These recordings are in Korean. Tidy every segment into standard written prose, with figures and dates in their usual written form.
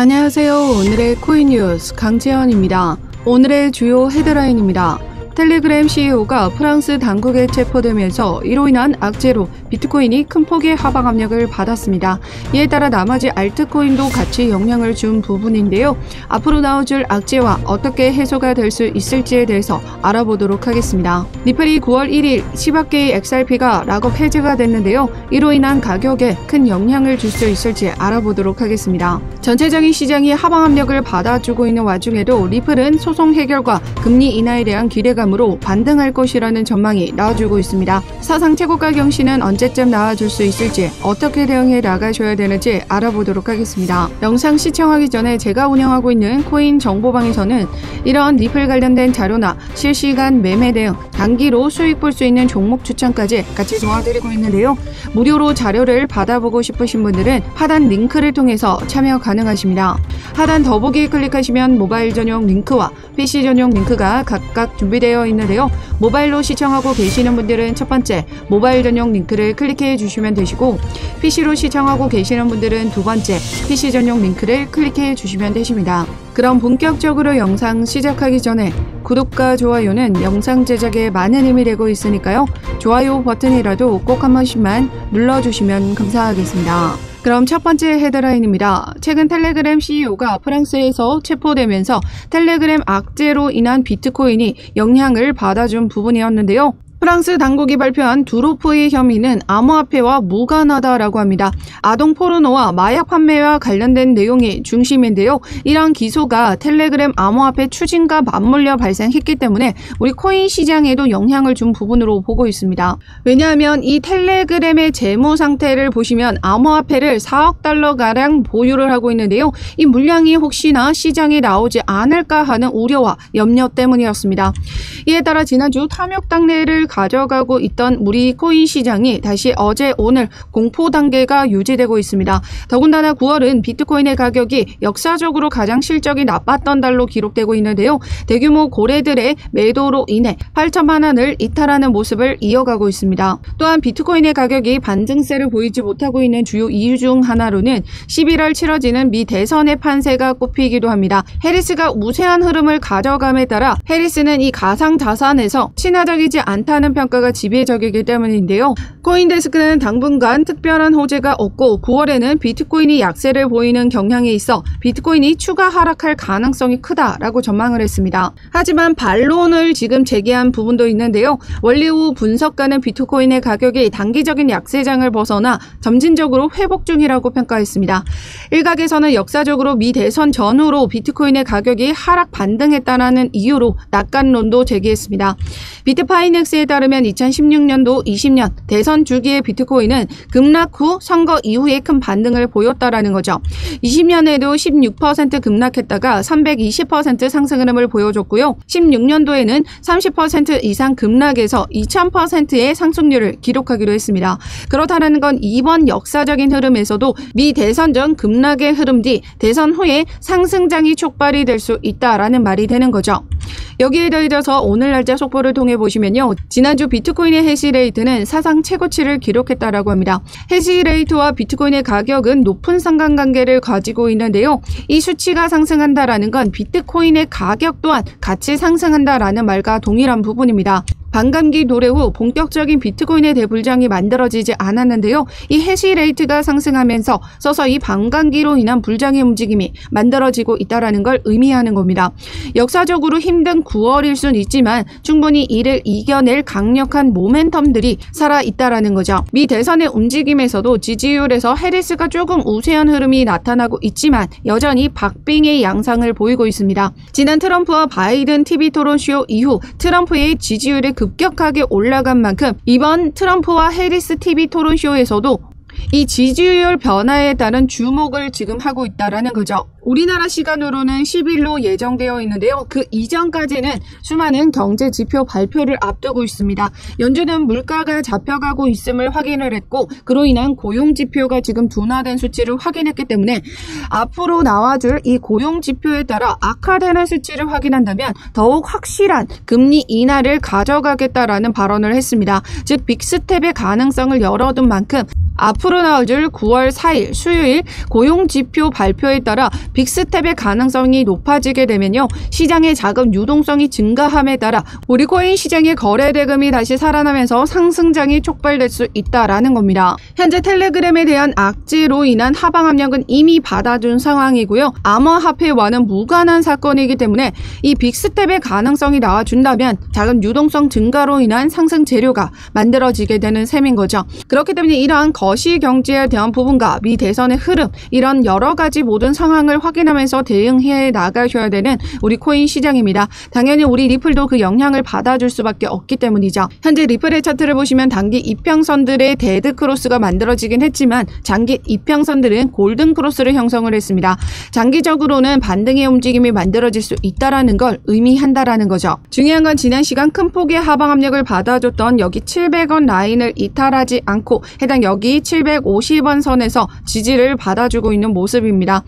안녕하세요. 오늘의 코인 뉴스 강채연입니다. 오늘의 주요 헤드라인입니다. 텔레그램 CEO가 프랑스 당국에 체포되면서 이로 인한 악재로 비트코인이 큰 폭의 하방 압력을 받았습니다. 이에 따라 나머지 알트코인도 같이 영향을 준 부분인데요. 앞으로 나와줄 악재와 어떻게 해소가 될 수 있을지에 대해서 알아보도록 하겠습니다. 리플이 9월 1일 10억 개의 XRP가 락업 해제가 됐는데요. 이로 인한 가격에 큰 영향을 줄 수 있을지 알아보도록 하겠습니다. 전체적인 시장이 하방 압력을 받아주고 있는 와중에도 리플은 소송 해결과 금리 인하에 대한 기대감으로 반등할 것이라는 전망이 나와주고 있습니다. 사상 최고가 경신은 언제쯤 나와줄 수 있을지, 어떻게 대응해 나가셔야 되는지 알아보도록 하겠습니다. 영상 시청하기 전에 제가 운영하고 있는 코인 정보방에서는 이런 리플 관련된 자료나 실시간 매매 대응, 단기로 수익 볼 수 있는 종목 추천까지 같이 도와드리고 있는데요. 무료로 자료를 받아보고 싶으신 분들은 하단 링크를 통해서 참여 가능하십니다. 하단 더보기 클릭하시면 모바일 전용 링크와 PC 전용 링크가 각각 준비되어 있는데요. 모바일로 시청하고 계시는 분들은 첫 번째 모바일 전용 링크를 클릭해 주시면 되시고, PC로 시청하고 계시는 분들은 두 번째 PC 전용 링크를 클릭해 주시면 되십니다. 그럼 본격적으로 영상 시작하기 전에 구독과 좋아요는 영상 제작에 많은 힘이 되고 있으니까요. 좋아요 버튼이라도 꼭 한 번씩만 눌러주시면 감사하겠습니다. 그럼 첫 번째 헤드라인입니다. 최근 텔레그램 CEO가 프랑스에서 체포되면서 텔레그램 악재로 인한 비트코인이 영향을 받아준 부분이었는데요. 프랑스 당국이 발표한 두로프의 혐의는 암호화폐와 무관하다라고 합니다. 아동 포르노와 마약 판매와 관련된 내용이 중심인데요. 이러한 기소가 텔레그램 암호화폐 추진과 맞물려 발생했기 때문에 우리 코인 시장에도 영향을 준 부분으로 보고 있습니다. 왜냐하면 이 텔레그램의 재무 상태를 보시면 암호화폐를 4억 달러가량 보유를 하고 있는데요. 이 물량이 혹시나 시장에 나오지 않을까 하는 우려와 염려 때문이었습니다. 이에 따라 지난주 탐욕 단계를 가져가고 있던 우리 코인 시장이 다시 어제 오늘 공포 단계가 유지되고 있습니다. 더군다나 9월은 비트코인의 가격이 역사적으로 가장 실적이 나빴던 달로 기록되고 있는데요. 대규모 고래들의 매도로 인해 8천만 원을 이탈하는 모습을 이어가고 있습니다. 또한 비트코인의 가격이 반등세를 보이지 못하고 있는 주요 이유 중 하나로는 11월 치러지는 미 대선의 판세가 꼽히기도 합니다. 해리스가 우세한 흐름을 가져감에 따라 해리스는 이 가상 자산에서 친화적이지 않다는 평가가 지배적이기 때문인데요. 코인데스크는 당분간 특별한 호재가 없고 9월에는 비트코인이 약세를 보이는 경향이 있어 비트코인이 추가 하락할 가능성이 크다라고 전망을 했습니다. 하지만 반론을 지금 제기한 부분도 있는데요. 원리 후 분석가는 비트코인의 가격이 단기적인 약세장을 벗어나 점진적으로 회복 중이라고 평가했습니다. 일각에서는 역사적으로 미 대선 전후로 비트코인의 가격이 하락 반등했다는 이유로 낙관론도 제기했습니다. 비트파이넥스에 따르면 2016년도 20년 대선 주기의 비트코인은 급락 후 선거 이후에 큰 반등을 보였다라는 거죠. 20년에도 16% 급락했다가 320% 상승 흐름을 보여줬고요. 16년도에는 30% 이상 급락해서 2000%의 상승률을 기록하기도 했습니다. 그렇다는 건 이번 역사적인 흐름에서도 미 대선 전 급락의 흐름 뒤 대선 후에 상승장이 촉발이 될 수 있다라는 말이 되는 거죠. 여기에 더해져서 오늘 날짜 속보를 통해 보시면요. 지난주 비트코인의 해시레이트는 사상 최고치를 기록했다라고 합니다. 해시레이트와 비트코인의 가격은 높은 상관관계를 가지고 있는데요. 이 수치가 상승한다라는 건 비트코인의 가격 또한 같이 상승한다라는 말과 동일한 부분입니다. 반감기 도래 후 본격적인 비트코인의 대불장이 만들어지지 않았는데요. 이 해시레이트가 상승하면서 서서히 반감기로 인한 불장의 움직임이 만들어지고 있다는 걸 의미하는 겁니다. 역사적으로 힘든 9월일 순 있지만 충분히 이를 이겨낼 강력한 모멘텀들이 살아있다는 거죠. 미 대선의 움직임에서도 지지율에서 해리스가 조금 우세한 흐름이 나타나고 있지만 여전히 박빙의 양상을 보이고 있습니다. 지난 트럼프와 바이든 TV 토론쇼 이후 트럼프의 지지율이 급격하게 올라간 만큼 이번 트럼프와 해리스 TV 토론쇼에서도 이 지지율 변화에 따른 주목을 지금 하고 있다는 거죠. 우리나라 시간으로는 10일로 예정되어 있는데요. 그 이전까지는 수많은 경제 지표 발표를 앞두고 있습니다. 연준은 물가가 잡혀가고 있음을 확인을 했고 그로 인한 고용 지표가 지금 둔화된 수치를 확인했기 때문에 앞으로 나와줄 이 고용 지표에 따라 악화되는 수치를 확인한다면 더욱 확실한 금리 인하를 가져가겠다라는 발언을 했습니다. 즉 빅스텝의 가능성을 열어둔 만큼 앞으로 앞으로 나올 9월 4일 수요일 고용지표 발표에 따라 빅스텝의 가능성이 높아지게 되면요, 시장의 자금 유동성이 증가함에 따라 우리 코인 시장의 거래 대금이 다시 살아나면서 상승장이 촉발될 수 있다라는 겁니다. 현재 텔레그램에 대한 악재로 인한 하방 압력은 이미 받아준 상황이고요. 암호화폐와는 무관한 사건이기 때문에 이 빅스텝의 가능성이 나와준다면 자금 유동성 증가로 인한 상승 재료가 만들어지게 되는 셈인 거죠. 그렇기 때문에 이러한 거시경제에 대한 부분과 미 대선의 흐름, 이런 여러 가지 모든 상황을 확인하면서 대응해 나가셔야 되는 우리 코인 시장입니다. 당연히 우리 리플도 그 영향을 받아줄 수밖에 없기 때문이죠. 현재 리플의 차트를 보시면 단기 이평선들의 데드 크로스가 만들어지긴 했지만 장기 이평선들은 골든 크로스를 형성을 했습니다. 장기적으로는 반등의 움직임이 만들어질 수 있다라는 걸 의미한다라는 거죠. 중요한 건 지난 시간 큰 폭의 하방 압력을 받아줬던 여기 700원 라인을 이탈하지 않고 해당 여기 750원 선에서 지지를 받아주고 있는 모습입니다.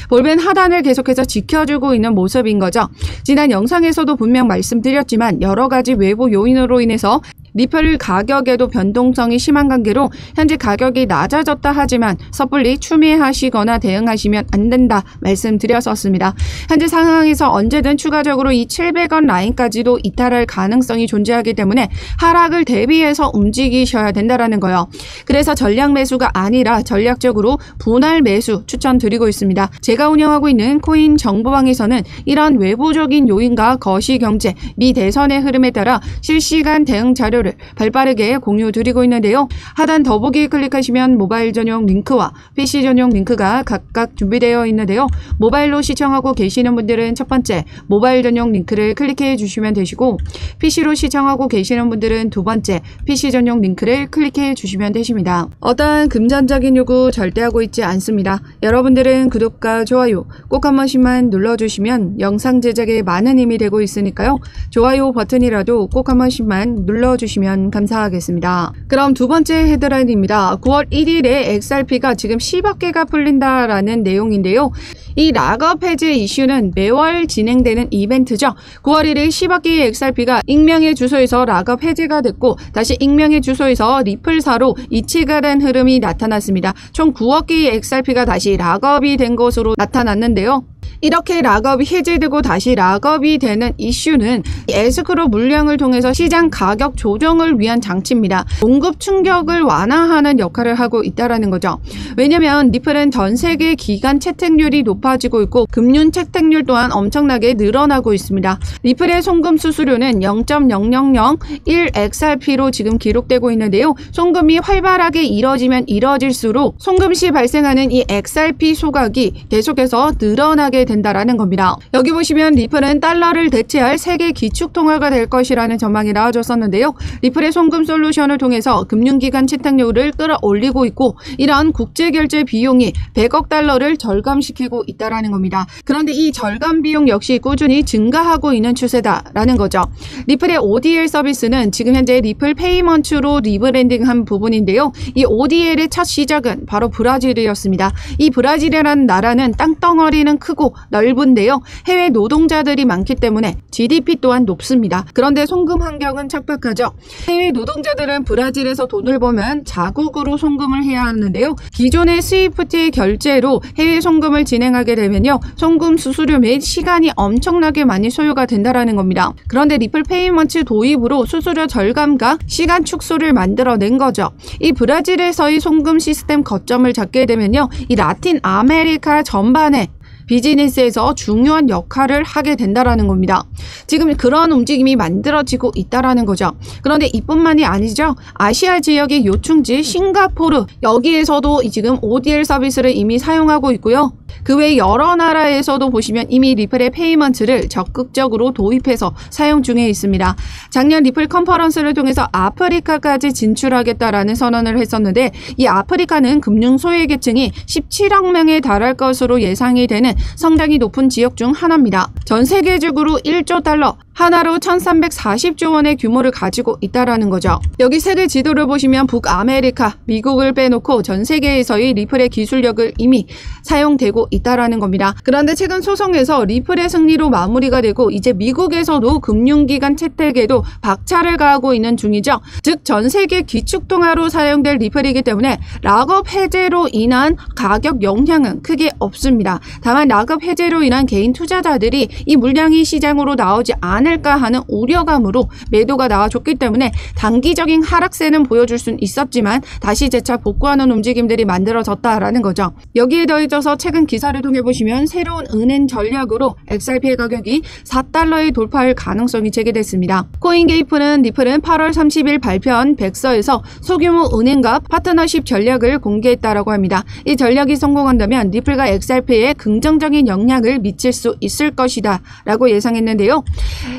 볼벤 하단을 계속해서 지켜주고 있는 모습인 거죠. 지난 영상에서도 분명 말씀드렸지만 여러 가지 외부 요인으로 인해서 리플 가격에도 변동성이 심한 관계로 현재 가격이 낮아졌다 하지만 섣불리 추매하시거나 대응하시면 안 된다 말씀드렸었습니다. 현재 상황에서 언제든 추가적으로 이 700원 라인까지도 이탈할 가능성이 존재하기 때문에 하락을 대비해서 움직이셔야 된다라는 거예요. 그래서 전략 매수가 아니라 전략적으로 분할 매수 추천드리고 있습니다. 제가 운영하고 있는 코인 정보방에서는 이런 외부적인 요인과 거시경제, 미 대선의 흐름에 따라 실시간 대응 자료 발빠르게 공유드리고 있는데요. 하단 더보기 클릭하시면 모바일 전용 링크와 PC 전용 링크가 각각 준비되어 있는데요. 모바일로 시청하고 계시는 분들은 첫 번째 모바일 전용 링크를 클릭해 주시면 되시고, PC로 시청하고 계시는 분들은 두 번째 PC 전용 링크를 클릭해 주시면 되십니다. 어떠한 금전적인 요구 절대 하고 있지 않습니다. 여러분들은 구독과 좋아요 꼭 한 번씩만 눌러주시면 영상 제작에 많은 힘이 되고 있으니까요. 좋아요 버튼이라도 꼭 한 번씩만 눌러주시면 감사하겠습니다. 그럼 두 번째 헤드라인입니다. 9월 1일에 XRP가 지금 10억 개가 풀린다라는 내용인데요. 이 락업 해제 이슈는 매월 진행되는 이벤트죠. 9월 1일 10억 개의 XRP가 익명의 주소에서 락업 해제가 됐고 다시 익명의 주소에서 리플사로 이체가 된 흐름이 나타났습니다. 총 9억 개의 XRP가 다시 락업이 된 것으로 나타났는데요. 이렇게 락업이 해제되고 다시 락업이 되는 이슈는 에스크로 물량을 통해서 시장 가격 조정을 위한 장치입니다. 공급 충격을 완화하는 역할을 하고 있다는 거죠. 왜냐면 리플은 전 세계 기간 채택률이 높아지고 있고 금융 채택률 또한 엄청나게 늘어나고 있습니다. 리플의 송금 수수료는 0.0001 XRP로 지금 기록되고 있는데요. 송금이 활발하게 이뤄지면 이뤄질수록 송금 시 발생하는 이 XRP 소각이 계속해서 늘어나게 된다라는 겁니다. 여기 보시면 리플은 달러를 대체할 세계 기축통화가 될 것이라는 전망이 나와줬었는데요. 리플의 송금 솔루션을 통해서 금융기관 채택률을 끌어올리고 있고 이러한 국제결제 비용이 100억 달러를 절감시키고 있다라는 겁니다. 그런데 이 절감 비용 역시 꾸준히 증가하고 있는 추세다라는 거죠. 리플의 ODL 서비스는 지금 현재 리플 페이먼트로 리브랜딩한 부분인데요. 이 ODL의 첫 시작은 바로 브라질이었습니다. 이 브라질이라는 나라는 땅덩어리는 크고 넓은데요. 해외 노동자들이 많기 때문에 GDP 또한 높습니다. 그런데 송금 환경은 척박하죠. 해외 노동자들은 브라질에서 돈을 벌면 자국으로 송금을 해야 하는데요. 기존의 스위프트 결제로 해외 송금을 진행하게 되면요. 송금 수수료 및 시간이 엄청나게 많이 소요가 된다라는 겁니다. 그런데 리플 페이먼트 도입으로 수수료 절감과 시간 축소를 만들어낸 거죠. 이 브라질에서의 송금 시스템 거점을 잡게 되면요. 이 라틴 아메리카 전반에 비즈니스에서 중요한 역할을 하게 된다라는 겁니다. 지금 그런 움직임이 만들어지고 있다라는 거죠. 그런데 이뿐만이 아니죠. 아시아 지역의 요충지 싱가포르 여기에서도 지금 ODL 서비스를 이미 사용하고 있고요. 그 외 여러 나라에서도 보시면 이미 리플의 페이먼트를 적극적으로 도입해서 사용 중에 있습니다. 작년 리플 컨퍼런스를 통해서 아프리카까지 진출하겠다라는 선언을 했었는데 이 아프리카는 금융 소외계층이 17억 명에 달할 것으로 예상이 되는 있는 성장이 높은 지역 중 하나입니다. 전 세계적으로 1조 달러, 하나로 1340조 원의 규모를 가지고 있다라는 거죠. 여기 세계 지도를 보시면 북아메리카, 미국을 빼놓고 전 세계에서의 리플의 기술력을 이미 사용되고 있다라는 겁니다. 그런데 최근 소송에서 리플의 승리로 마무리가 되고 이제 미국에서도 금융기관 채택에도 박차를 가하고 있는 중이죠. 즉 전 세계 기축통화로 사용될 리플이기 때문에 락업 해제로 인한 가격 영향은 크게 없습니다. 다만 락업 해제로 인한 개인 투자자들이 이 물량이 시장으로 나오지 않을까 하는 우려감으로 매도가 나와줬기 때문에 단기적인 하락세는 보여줄 순 있었지만 다시 재차 복구하는 움직임들이 만들어졌다라는 거죠. 여기에 더해져서 최근 기사를 통해 보시면 새로운 은행 전략으로 XRP의 가격이 4달러에 돌파할 가능성이 제기됐습니다. 코인게이프는 리플은 8월 30일 발표한 백서에서 소규모 은행과 파트너십 전략을 공개했다라고 합니다. 이 전략이 성공한다면 리플과 XRP에 긍정적인 영향을 미칠 수 있을 것이다 라고 예상했는데요.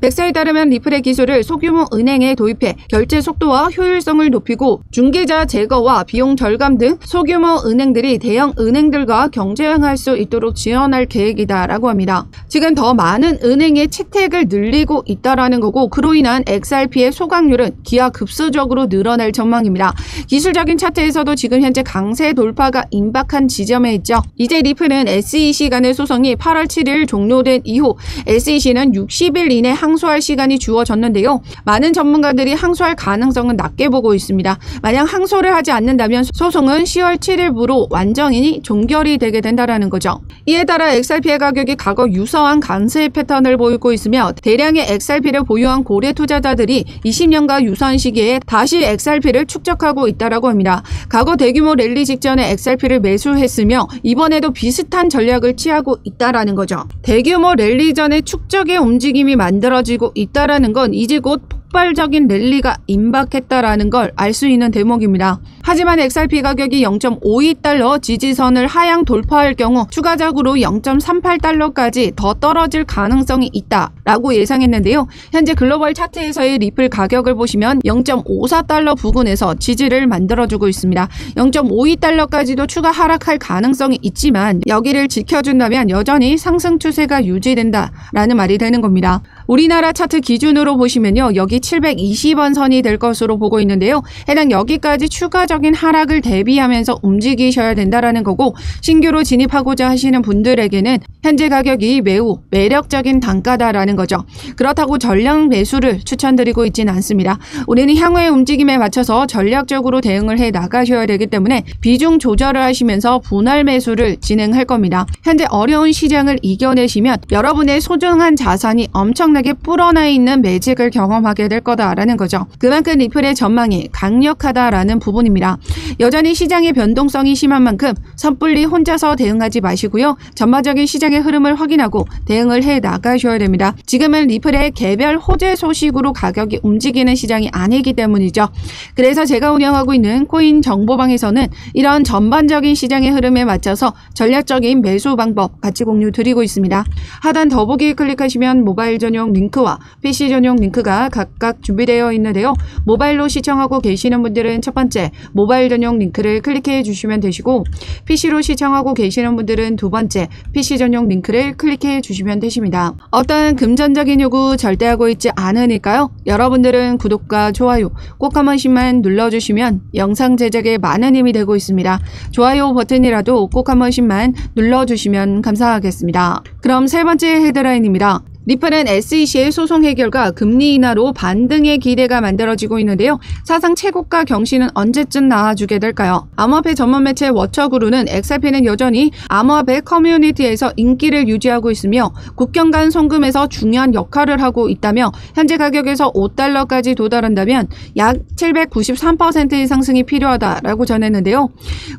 백서에 따르면 리플의 기술을 소규모 은행에 도입해 결제 속도와 효율성을 높이고 중개자 제거와 비용 절감 등 소규모 은행들이 대형 은행들과 경쟁할 수 있도록 지원할 계획이다 라고 합니다. 지금 더 많은 은행의 채택을 늘리고 있다라는 거고 그로 인한 XRP의 소각률은 기하급수적으로 늘어날 전망입니다. 기술적인 차트에서도 지금 현재 강세 돌파가 임박한 지점에 있죠. 이제 리플은 SEC 간의 소송이 8월 7일 종료된 이후 SEC는 60일 이내 항소할 시간이 주어졌는데요. 많은 전문가들이 항소할 가능성은 낮게 보고 있습니다. 만약 항소를 하지 않는다면 소송은 10월 7일부로 완전히 종결이 되게 된다는 거죠. 이에 따라 XRP의 가격이 과거 유사한 강세 패턴을 보이고 있으며 대량의 XRP를 보유한 고래 투자자들이 20년과 유사한 시기에 다시 XRP를 축적하고 있다고 합니다. 과거 대규모 랠리 직전에 XRP를 매수했으며 이번에도 비슷한 전략을 취하고 있다는 거죠. 대규모 랠리 전에 축적의 움직임이 만들어지고 있다는 건 이제 곧 폭발적인 랠리가 임박했다라는 걸 알 수 있는 대목입니다. 하지만 XRP 가격이 0.52달러 지지선을 하향 돌파할 경우 추가적으로 0.38달러까지 더 떨어질 가능성이 있다라고 예상했는데요. 현재 글로벌 차트에서의 리플 가격을 보시면 0.54달러 부근에서 지지를 만들어주고 있습니다. 0.52달러까지도 추가 하락할 가능성이 있지만 여기를 지켜준다면 여전히 상승 추세가 유지된다라는 말이 되는 겁니다. 우리나라 차트 기준으로 보시면요. 여기 720원 선이 될 것으로 보고 있는데요. 해당 여기까지 추가적인 하락을 대비하면서 움직이셔야 된다라는 거고 신규로 진입하고자 하시는 분들에게는 현재 가격이 매우 매력적인 단가다라는 거죠. 그렇다고 전량 매수를 추천드리고 있지는 않습니다. 우리는 향후의 움직임에 맞춰서 전략적으로 대응을 해 나가셔야 되기 때문에 비중 조절을 하시면서 분할 매수를 진행할 겁니다. 현재 어려운 시장을 이겨내시면 여러분의 소중한 자산이 엄청나게 불어나 있는 매직을 경험하게 될 거다라는 거죠. 그만큼 리플의 전망이 강력하다라는 부분입니다. 여전히 시장의 변동성이 심한 만큼 섣불리 혼자서 대응하지 마시고요. 전반적인 시장의 흐름을 확인하고 대응을 해 나가셔야 됩니다. 지금은 리플의 개별 호재 소식으로 가격이 움직이는 시장이 아니기 때문이죠. 그래서 제가 운영하고 있는 코인 정보방에서는 이런 전반적인 시장의 흐름에 맞춰서 전략적인 매수 방법 같이 공유 드리고 있습니다. 하단 더보기 클릭하시면 모바일 전용 링크와 PC 전용 링크가 각각 준비되어 있는데요. 모바일로 시청하고 계시는 분들은 첫 번째 모바일 전용 링크를 클릭해 주시면 되시고 PC로 시청하고 계시는 분들은 두 번째 PC 전용 링크를 클릭해 주시면 되십니다. 어떤 금전적인 요구 절대 하고 있지 않으니까요. 여러분들은 구독과 좋아요 꼭 한 번씩만 눌러주시면 영상 제작에 많은 힘이 되고 있습니다. 좋아요 버튼이라도 꼭 한 번씩만 눌러주시면 감사하겠습니다. 그럼 세 번째 헤드라인입니다. 리플은 SEC의 소송 해결과 금리 인하로 반등의 기대가 만들어지고 있는데요. 사상 최고가 경신은 언제쯤 나와주게 될까요? 암호화폐 전문 매체 워처그루는 XRP는 여전히 암호화폐 커뮤니티에서 인기를 유지하고 있으며 국경 간 송금에서 중요한 역할을 하고 있다며 현재 가격에서 5달러까지 도달한다면 약 793%의 상승이 필요하다라고 전했는데요.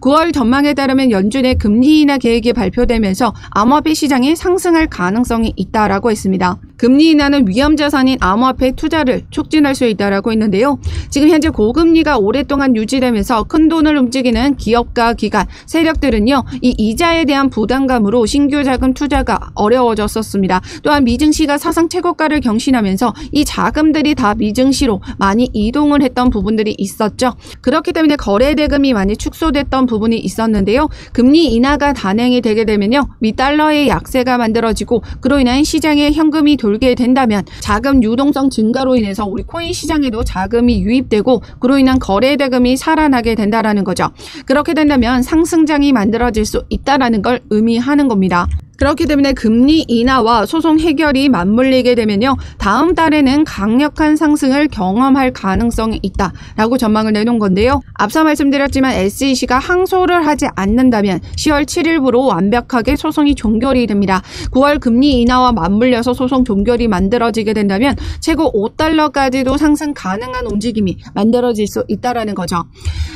9월 전망에 따르면 연준의 금리 인하 계획이 발표되면서 암호화폐 시장이 상승할 가능성이 있다라고 했습니다. 금리 인하는 위험자산인 암호화폐 투자를 촉진할 수 있다라고 했는데요. 지금 현재 고금리가 오랫동안 유지되면서 큰돈을 움직이는 기업과 기관, 세력들은요. 이 이자에 대한 부담감으로 신규 자금 투자가 어려워졌었습니다. 또한 미증시가 사상 최고가를 경신하면서 이 자금들이 다 미증시로 많이 이동을 했던 부분들이 있었죠. 그렇기 때문에 거래 대금이 많이 축소됐던 부분이 있었는데요. 금리 인하가 단행이 되게 되면요. 미 달러의 약세가 만들어지고 그로 인한 시장에 현금이 돌게 된다면 자금 유동성 증가로 인해서 우리 코인 시장에도 자금이 유입되고 그로 인한 거래 대금이 살아나게 된다라는 거죠. 그렇게 된다면 상승장이 만들어질 수 있다라는 걸 의미하는 겁니다. 그렇기 때문에 금리 인하와 소송 해결이 맞물리게 되면요. 다음 달에는 강력한 상승을 경험할 가능성이 있다라고 전망을 내놓은 건데요. 앞서 말씀드렸지만 SEC가 항소를 하지 않는다면 10월 7일부로 완벽하게 소송이 종결이 됩니다. 9월 금리 인하와 맞물려서 소송 종결이 만들어지게 된다면 최고 5달러까지도 상승 가능한 움직임이 만들어질 수 있다라는 거죠.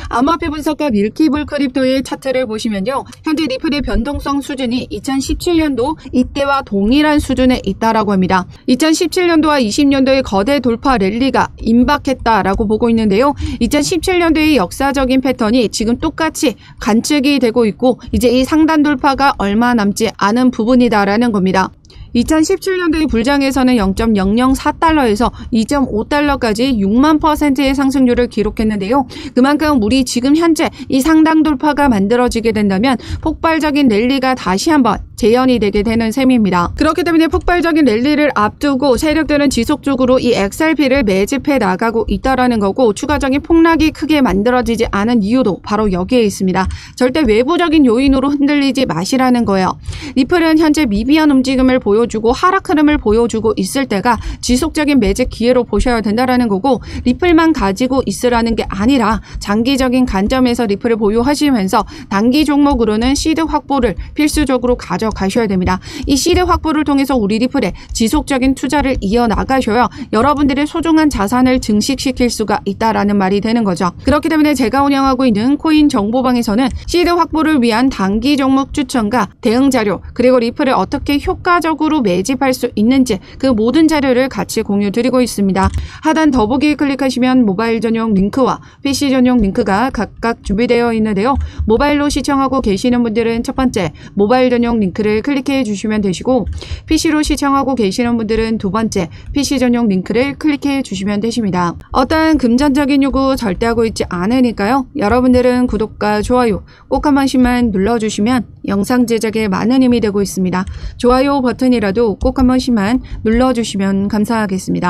암호화폐 분석가 밀키불 크립토의 차트를 보시면요. 현재 리플의 변동성 수준이 2017년도 이때와 동일한 수준에 있다라고 합니다. 2017년도와 20년도의 거대 돌파 랠리가 임박했다라고 보고 있는데요. 2017년도의 역사적인 패턴이 지금 똑같이 관측이 되고 있고 이제 이 상단 돌파가 얼마 남지 않은 부분이다라는 겁니다. 2017년도의 불장에서는 0.004달러에서 2.5달러까지 6만%의 상승률을 기록했는데요. 그만큼 우리 지금 현재 이 상당 돌파가 만들어지게 된다면 폭발적인 랠리가 다시 한번 재현이 되게 되는 셈입니다. 그렇기 때문에 폭발적인 랠리를 앞두고 세력들은 지속적으로 이 XRP를 매집해 나가고 있다라는 거고 추가적인 폭락이 크게 만들어지지 않은 이유도 바로 여기에 있습니다. 절대 외부적인 요인으로 흔들리지 마시라는 거예요. 리플은 현재 미비한 움직임을 보여주고 하락 흐름을 보여주고 있을 때가 지속적인 매집 기회로 보셔야 된다라는 거고 리플만 가지고 있으라는 게 아니라 장기적인 관점에서 리플을 보유하시면서 단기 종목으로는 시드 확보를 필수적으로 가져가셔야 됩니다. 이 시드 확보를 통해서 우리 리플에 지속적인 투자를 이어나가셔야 여러분들의 소중한 자산을 증식시킬 수가 있다라는 말이 되는 거죠. 그렇기 때문에 제가 운영하고 있는 코인 정보방에서는 시드 확보를 위한 단기 종목 추천과 대응 자료 그리고 리플을 어떻게 효과적으로 매집할 수 있는지 그 모든 자료를 같이 공유 드리고 있습니다. 하단 더보기 클릭하시면 모바일 전용 링크와 PC 전용 링크가 각각 준비되어 있는데요. 모바일로 시청하고 계시는 분들은 첫 번째 모바일 전용 링크를 클릭해 주시면 되시고 PC로 시청하고 계시는 분들은 두 번째 PC 전용 링크를 클릭해 주시면 되십니다. 어떠한 금전적인 요구 절대 하고 있지 않으니까요. 여러분들은 구독과 좋아요 꼭 한 번씩만 눌러주시면 영상 제작에 많은 힘이 되고 있습니다. 좋아요 버튼이라도 꼭 한 번씩만 눌러주시면 감사하겠습니다.